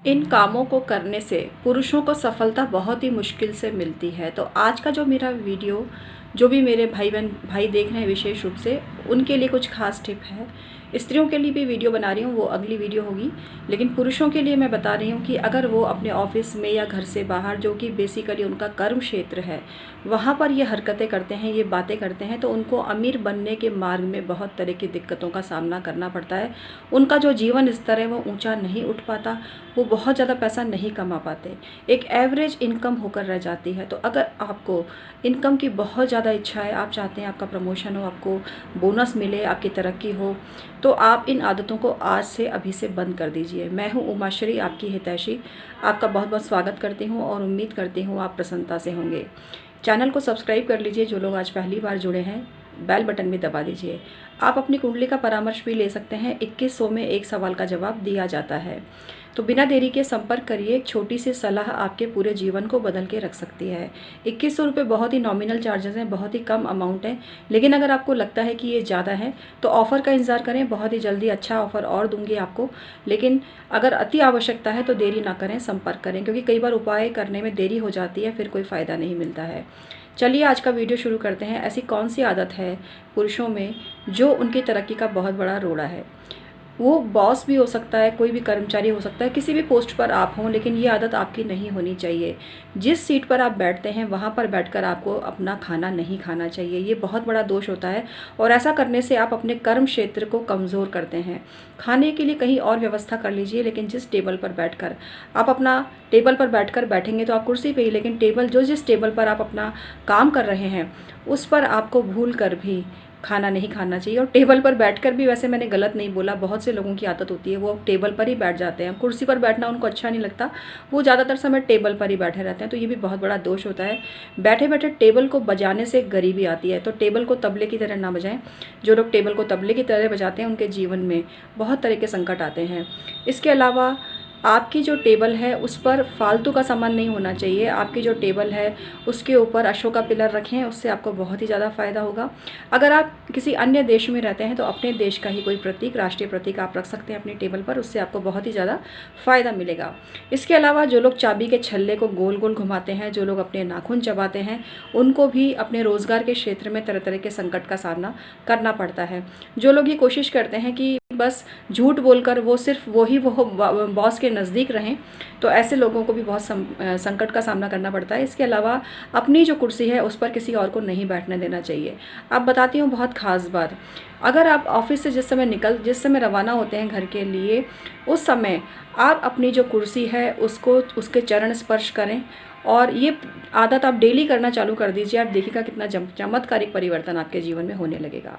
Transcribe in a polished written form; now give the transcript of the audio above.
इन कामों को करने से पुरुषों को सफलता बहुत ही मुश्किल से मिलती है। तो आज का जो मेरा वीडियो, जो भी मेरे भाई देख रहे हैं विशेष रूप से, उनके लिए कुछ खास टिप है। स्त्रियों के लिए भी वीडियो बना रही हूँ, वो अगली वीडियो होगी। लेकिन पुरुषों के लिए मैं बता रही हूँ कि अगर वो अपने ऑफिस में या घर से बाहर, जो कि बेसिकली उनका कर्म क्षेत्र है, वहाँ पर ये हरकतें करते हैं, ये बातें करते हैं, तो उनको अमीर बनने के मार्ग में बहुत तरह की दिक्कतों का सामना करना पड़ता है। उनका जो जीवन स्तर है वो ऊंचा नहीं उठ पाता, वो बहुत ज़्यादा पैसा नहीं कमा पाते, एक एवरेज इनकम होकर रह जाती है। तो अगर आपको इनकम की बहुत ज़्यादा इच्छा है, आप चाहते हैं आपका प्रमोशन हो, आपको बोनस मिले, आपकी तरक्की हो, तो आप इन आदतों को आज से अभी से बंद कर दीजिए। मैं हूँ उमाश्री, आपकी हितैषी। आपका बहुत बहुत स्वागत करती हूँ और उम्मीद करती हूँ आप प्रसन्नता से होंगे। चैनल को सब्सक्राइब कर लीजिए, जो लोग आज पहली बार जुड़े हैं बेल बटन भी दबा दीजिए। आप अपनी कुंडली का परामर्श भी ले सकते हैं, 2100 में एक सवाल का जवाब दिया जाता है। तो बिना देरी के संपर्क करिए, एक छोटी सी सलाह आपके पूरे जीवन को बदल के रख सकती है। 2100 रुपये बहुत ही नॉमिनल चार्जेस हैं, बहुत ही कम अमाउंट है। लेकिन अगर आपको लगता है कि ये ज़्यादा है तो ऑफ़र का इंतज़ार करें, बहुत ही जल्दी अच्छा ऑफ़र और दूंगी आपको। लेकिन अगर अति आवश्यकता है तो देरी ना करें, संपर्क करें, क्योंकि कई बार उपाय करने में देरी हो जाती है, फिर कोई फ़ायदा नहीं मिलता है। चलिए आज का वीडियो शुरू करते हैं। ऐसी कौन सी आदत है पुरुषों में जो उनकी तरक्की का बहुत बड़ा रोड़ा है? वो बॉस भी हो सकता है, कोई भी कर्मचारी हो सकता है, किसी भी पोस्ट पर आप हों, लेकिन ये आदत आपकी नहीं होनी चाहिए। जिस सीट पर आप बैठते हैं वहाँ पर बैठकर आपको अपना खाना नहीं खाना चाहिए। ये बहुत बड़ा दोष होता है और ऐसा करने से आप अपने कर्म क्षेत्र को कमज़ोर करते हैं। खाने के लिए कहीं और व्यवस्था कर लीजिए, लेकिन जिस टेबल पर बैठकर आप अपना टेबल पर बैठकर बैठेंगे तो आप कुर्सी पे ही, लेकिन टेबल जिस टेबल पर आप अपना काम कर रहे हैं उस पर आपको भूल कर भी खाना नहीं खाना चाहिए। और टेबल पर बैठकर भी, वैसे मैंने गलत नहीं बोला, बहुत से लोगों की आदत होती है वो टेबल पर ही बैठ जाते हैं, कुर्सी पर बैठना उनको अच्छा नहीं लगता, वो ज़्यादातर समय टेबल पर ही बैठे रहते हैं। तो ये भी बहुत बड़ा दोष होता है। बैठे बैठे टेबल को बजाने से गरीबी आती है, तो टेबल को तबले की तरह ना बजाएं। जो लोग टेबल को तबले की तरह बजाते हैं उनके जीवन में बहुत तरह के संकट आते हैं। इसके अलावा आपकी जो टेबल है उस पर फालतू का सामान नहीं होना चाहिए। आपकी जो टेबल है उसके ऊपर अशोक का पिलर रखें, उससे आपको बहुत ही ज़्यादा फ़ायदा होगा। अगर आप किसी अन्य देश में रहते हैं तो अपने देश का ही कोई प्रतीक, राष्ट्रीय प्रतीक आप रख सकते हैं अपनी टेबल पर, उससे आपको बहुत ही ज़्यादा फ़ायदा मिलेगा। इसके अलावा जो लोग चाबी के छल्ले को गोल गोल घुमाते हैं, जो लोग अपने नाखून चबाते हैं, उनको भी अपने रोज़गार के क्षेत्र में तरह तरह के संकट का सामना करना पड़ता है। जो लोग ये कोशिश करते हैं कि बस झूठ बोलकर वो सिर्फ वो बॉस के नज़दीक रहें, तो ऐसे लोगों को भी बहुत संकट का सामना करना पड़ता है। इसके अलावा अपनी जो कुर्सी है उस पर किसी और को नहीं बैठने देना चाहिए। अब बताती हूँ बहुत ख़ास बात। अगर आप ऑफिस से जिस समय रवाना होते हैं घर के लिए, उस समय आप अपनी जो कुर्सी है उसके चरण स्पर्श करें, और ये आदत आप डेली करना चालू कर दीजिए। आप देखिएगा कितना चमत्कारिक परिवर्तन आपके जीवन में होने लगेगा।